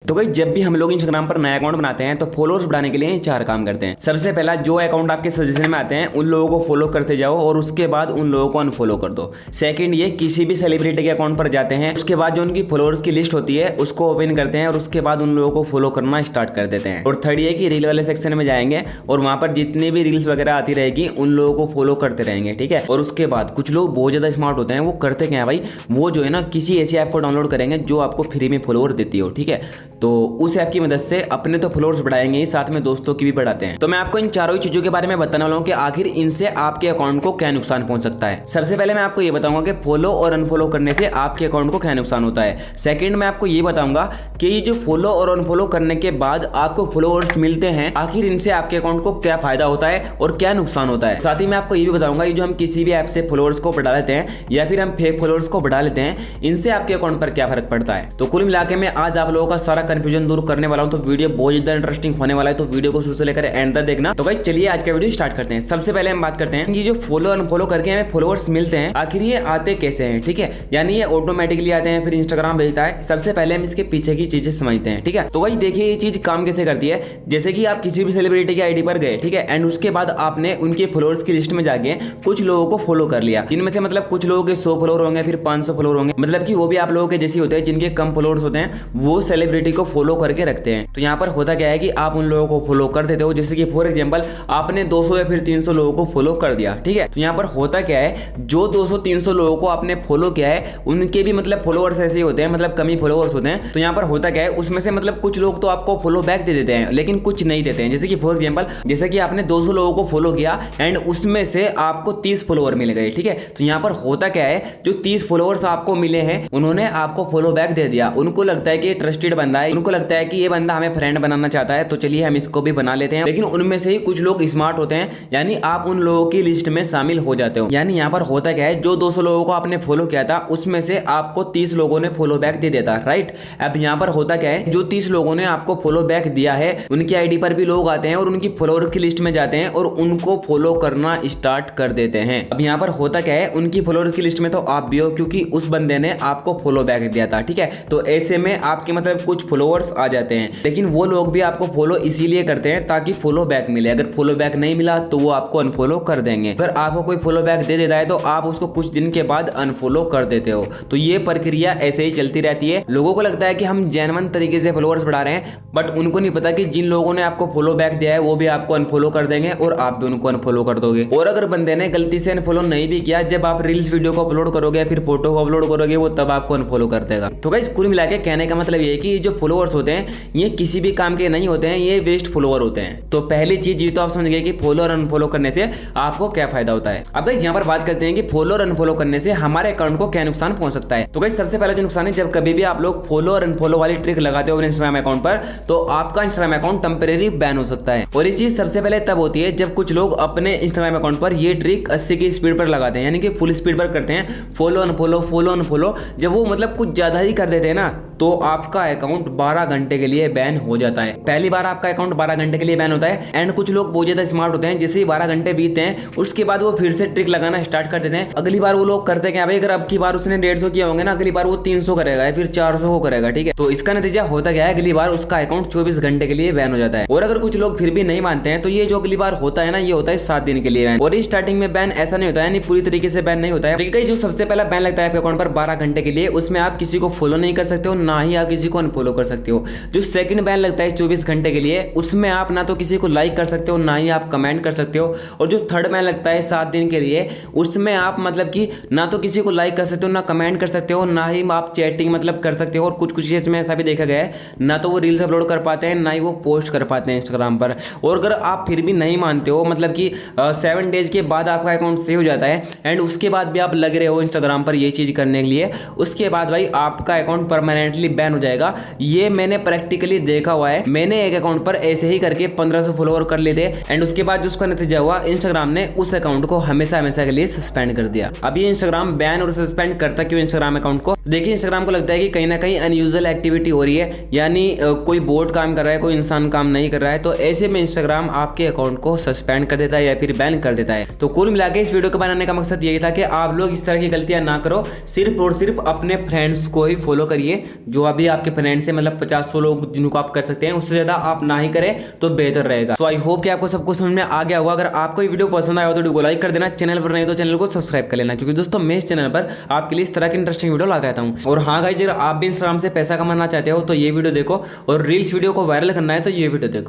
तो गाइस जब भी हम लोग इंस्टाग्राम पर नया अकाउंट बनाते हैं तो फॉलोअर्स बढ़ाने के लिए 4 काम करते हैं। सबसे पहला, जो अकाउंट आपके सजेशन में आते हैं उन लोगों को फॉलो करते जाओ और उसके बाद उन लोगों को अनफॉलो कर दो। सेकंड, ये किसी भी सेलिब्रिटी के अकाउंट पर जाते हैं, उसके बाद जो उनकी फॉलोअर्स की लिस्ट होती है उसको ओपन करते हैं और उसके बाद उन लोगों को फॉलो करना स्टार्ट कर देते हैं। और थर्ड, ये कि रील वाले सेक्शन में जाएंगे और वहां पर जितनी भी रील्स वगैरह आती रहेगी उन लोगों को फॉलो करते रहेंगे, ठीक है। और उसके बाद कुछ लोग बहुत ज्यादा स्मार्ट होते हैं, वो करते क्या है भाई, वो जो है ना किसी ऐसी ऐप को डाउनलोड करेंगे जो आपको फ्री में फॉलोअर देती हो, ठीक है। तो उस ऐप की मदद से अपने तो फॉलोअर्स बढ़ाएंगे ही, साथ में दोस्तों की भी बढ़ाते हैं। तो मैं आपको इन चारों ही चीजों के बारे में बताने वाला हूं कि आखिर इनसे आपके अकाउंट को क्या नुकसान पहुंच सकता है। सबसे पहले मैं आपको ये बताऊंगा कि फॉलो और अनफॉलो करने से आपके अकाउंट को क्या नुकसान होता है। सेकंड, मैं आपको ये बताऊंगा कि ये जो फॉलो और अनफॉलो करने के बाद आपको फॉलोअर्स मिलते हैं, आखिर इनसे आपके अकाउंट को क्या फायदा होता है और क्या नुकसान होता है। साथ ही मैं आपको ये भी बताऊंगा ये जो हम किसी भी ऐप से फॉलोअर्स को बढ़ा लेते हैं या फिर हम फेक फॉलोअर्स को बढ़ा लेते हैं, इनसे आपके अकाउंट पर क्या फर्क पड़ता है। तो कुल मिलाकर मैं आज आप लोगों का सारा कंफ्यूजन दूर करने वाला हूं, तो वीडियो बहुत ज्यादा इंटरेस्टिंग होने वाला है, तो वीडियो को शुरू से लेकर एंड तक देखना। तो गाइस चलिए आज का वीडियो स्टार्ट करते हैं। सबसे पहले हम बात करते हैं ये जो फॉलो अनफॉलो करके हमें फॉलोअर्स मिलते हैं, आखिर ये आते कैसे हैं, ठीक है। यानी ये ऑटोमेटिकली आते हैं, फिर इंस्टाग्राम भेजता है। सबसे पहले हम इसके पीछे की चीजें समझते हैं, ठीक है। तो गाइस देखिए ये चीज काम कैसे करती है। जैसे कि आप किसी भी सेलिब्रिटी की आईडी पर गए, ठीक है, एंड उसके बाद आपने उनके फॉलोअर्स की लिस्ट में जाके कुछ लोगों को फॉलो कर लिया, जिनमें से मतलब कुछ लोगों के 100 फॉलोअर होंगे, फिर 500 फॉलोअर होंगे, मतलब कि वो भी आप लोगों के जैसे होते हैं। जिनके कम फॉलोअर्स होते हैं वो सेलिब्रिटी को फॉलो करके रखते हैं। तो यहाँ पर होता क्या है कि आप उन लोगों को फॉलो कर देते हो। जैसे कि फॉर एग्जांपल आपने 200 या फिर 300 लोगों को फॉलो कर दिया, ठीक है। तो यहाँ पर होता क्या है, जो 200-300 लोगों को आपने फॉलो किया है उनके भी मतलब फॉलोअर्स ऐसे ही होते हैं, मतलब कमी फॉलोअर्स होते हैं। तो यहाँ पर होता क्या है, उसमें से मतलब कुछ लोग तो आपको फॉलो बैक दे देते हैं लेकिन कुछ नहीं देते हैं। जैसे कि फॉर एग्जांपल जैसे कि आपने 200 लोगों को फॉलो किया एंड उसमें से आपको 30 फॉलोअर मिल गए, ठीक है। तो यहाँ पर होता क्या है, जो 30 फॉलोअर्स आपको मिले हैं उन्होंने आपको फॉलो बैक दे दिया। उनको लगता है कि ये ट्रस्टेड बंदा है, उनको लगता है कि ये बंदा हमें फ्रेंड बनाना चाहता है, तो चलिए हम इसको भी बना लेते हैं। लेकिन उनमें से ही कुछ लोग स्मार्ट होते हैं, यानी आप उन लोगों की लिस्ट में शामिल हो जाते हो। यानी यहाँ पर होता क्या है, जो 200 लोगों को आपने फॉलो किया था उसमें से आपको 30 लोगों ने फॉलो बैक दे देता, राइट। अब यहाँ पर होता क्या है, जो 30 लोगों ने आपको फॉलो बैक दिया है उनकी आईडी पर भी लोग आते हैं और उनकी फॉलोअर की लिस्ट में जाते हैं और उनको फॉलो करना स्टार्ट कर देते हैं। अब यहाँ पर होता क्या है, उनकी फॉलोअर की लिस्ट में तो आप भी हो क्योंकि उस बंदे ने आपको फॉलो बैक दिया था, ठीक है। तो ऐसे में आपके मतलब कुछ फॉलोअर्स आ जाते हैं, लेकिन वो लोग भी आपको फॉलो इसीलिए करते हैं ताकि फॉलो बैक मिले। अगर फॉलो बैक नहीं मिला तो वो आपको अनफॉलो कर देंगे। अगर आपको कोई फॉलो बैक दे देता है तो आप उसको कुछ दिन के बाद अनफॉलो कर देते हो। तो ये प्रक्रिया ऐसे ही चलती रहती है। लोगों को लगता है कि हम जेन्युइन तरीके से फॉलोअर्स बढ़ा रहे हैं, बट उनको नहीं पता कि जिन लोगों ने आपको फॉलो बैक दिया है वो भी आपको अनफॉलो कर देंगे और आप भी उनको अनफॉलो कर दोगे। और अगर बंदे ने गलती से अनफॉलो नहीं भी किया, जब आप रील्स वीडियो को अपलोड करोगे फिर फोटो को अपलोड करोगे वो तब आपको अनफॉलो कर देगा। तो गाइस कुल मिला के कहने का मतलब ये है कि जो फॉलोअर्स होते हैं ये किसी भी काम के नहीं होते हैं, ये वेस्ट फॉलोअर होते हैं। तो पहली चीज ये तो आप समझ गए कि फॉलो और अनफॉलो करने से आपको क्या फायदा होता है। अब गाइस यहाँ पर बात करते हैं कि फॉलो और अनफॉलो करने से हमारे अकाउंट को क्या नुकसान पहुंच सकता है। तो गाइस सबसे पहला जो नुकसान है, जब कभी भी आप लोग फॉलो और अनफॉलो वाली ट्रिक लगाते हो अपने इंस्टाग्राम अकाउंट पर तो आपका इंस्टाग्राम अकाउंट टेंपरेरी बैन हो सकता है। और ये चीज सबसे पहले तब होती है जब कुछ लोग अपने इंस्टाग्राम अकाउंट पर ये ट्रिक 80 की स्पीड पर लगाते हैं, यानी कि फुल स्पीड पर करते हैं फॉलो अनफॉलो। जब वो मतलब कुछ ज्यादा ही कर देते हैं ना तो आपका अकाउंट 12 घंटे के लिए बैन हो जाता है। पहली बार आपका अकाउंट 12 घंटे के लिए बैन होता है एंड कुछ लोग बहुत ज्यादा स्मार्ट होते हैं, जैसे ही 12 घंटे बीतते हैं उसके बाद वो फिर से ट्रिक लगाना स्टार्ट कर देते हैं। अगली बार वो लोग करते क्या भाई, अगर अब की बार उसने 150 किया होंगे ना, अगली बार वो 300 करेगा फिर 400 को करेगा, ठीक है। तो इसका नतीजा होता क्या है, अगली बार उसका अकाउंट 24 घंटे के लिए बैन हो जाता है। और अगर कुछ लोग फिर भी नहीं मानते हैं तो ये जो अगली बार होता है ना, ये होता है 7 दिन के लिए बैन। और स्टार्टिंग में बैन ऐसा नहीं होता है, पूरी तरीके से बैन नहीं होता है। ठीक है, जो सबसे पहला बैन लगता है आपके अकाउंट पर 12 घंटे के लिए, उसमें आप किसी को फॉलो नहीं कर सकते हो, ना ही आप किसी को अनफॉलो कर सकते हो। जो सेकंड बैन लगता है 24 घंटे के लिए, उसमें आप ना तो किसी को लाइक कर सकते हो ना ही आप कमेंट कर सकते हो। और जो थर्ड बैन लगता है 7 दिन के लिए, उसमें आप मतलब कि ना तो किसी को लाइक कर सकते हो ना कमेंट कर सकते हो, ना ही आप चैटिंग मतलब कर सकते हो। और कुछ केस में ऐसा भी देखा गया है, ना तो वो रील्स अपलोड कर पाते हैं ना ही वो पोस्ट कर पाते हैं इंस्टाग्राम पर। और अगर आप फिर भी नहीं मानते हो, मतलब कि 7 डेज के बाद आपका अकाउंट सेव हो जाता है एंड उसके बाद भी आप लग रहे हो इंस्टाग्राम पर ये चीज करने के लिए, उसके बाद भाई आपका अकाउंट परमानेंटली बैन हो जाएगा। ये मैंने प्रैक्टिकली देखा हुआ है। मैंने एक अकाउंट पर ऐसे ही करके 1500 फॉलोअर कर लिए थे एंड उसके बाद जो उसका नतीजा हुआ, इंस्टाग्राम ने उस अकाउंट को हमेशा के लिए सस्पेंड कर दिया। अब ये इंस्टाग्राम बैन और सस्पेंड करता क्यों इंस्टाग्राम अकाउंट को? देखिए, इंस्टाग्राम को लगता है कि कहीं ना कहीं अनयूजुअल एक्टिविटी हो रही है, यानी कोई बोट काम कर रहा है, कोई इंसान काम नहीं कर रहा है, तो ऐसे में इंस्टाग्राम आपके अकाउंट को सस्पेंड कर देता है या फिर बैन कर देता है। तो कुल मिला के इस वीडियो को बनाने का मकसद यही था कि आप लोग इस तरह की गलतियां ना करो, सिर्फ और सिर्फ अपने फ्रेंड्स को ही फॉलो करिए जो अभी आपके फ्रेंड्स से मतलब 50-100 लोग जिनको आप कर सकते हैं, उससे ज्यादा आप ना ही करें तो बेहतर रहेगा। सो आई होप कि आपको सब कुछ समझ में आ गया होगा। अगर आपको ये वीडियो पसंद आया हो तो वीडियो को लाइक कर देना, चैनल पर नहीं तो चैनल को सब्सक्राइब कर लेना, क्योंकि दोस्तों मैं इस चैनल पर आपके लिए इस तरह की इंटरेस्टिंग वीडियो लाता रहता हूँ। और हाँ गाइस, अगर आप भी इंस्टाग्राम से पैसा कमाना चाहते हो तो ये वीडियो देखो, और रील्स वीडियो को वायरल करना है तो ये वीडियो देखो।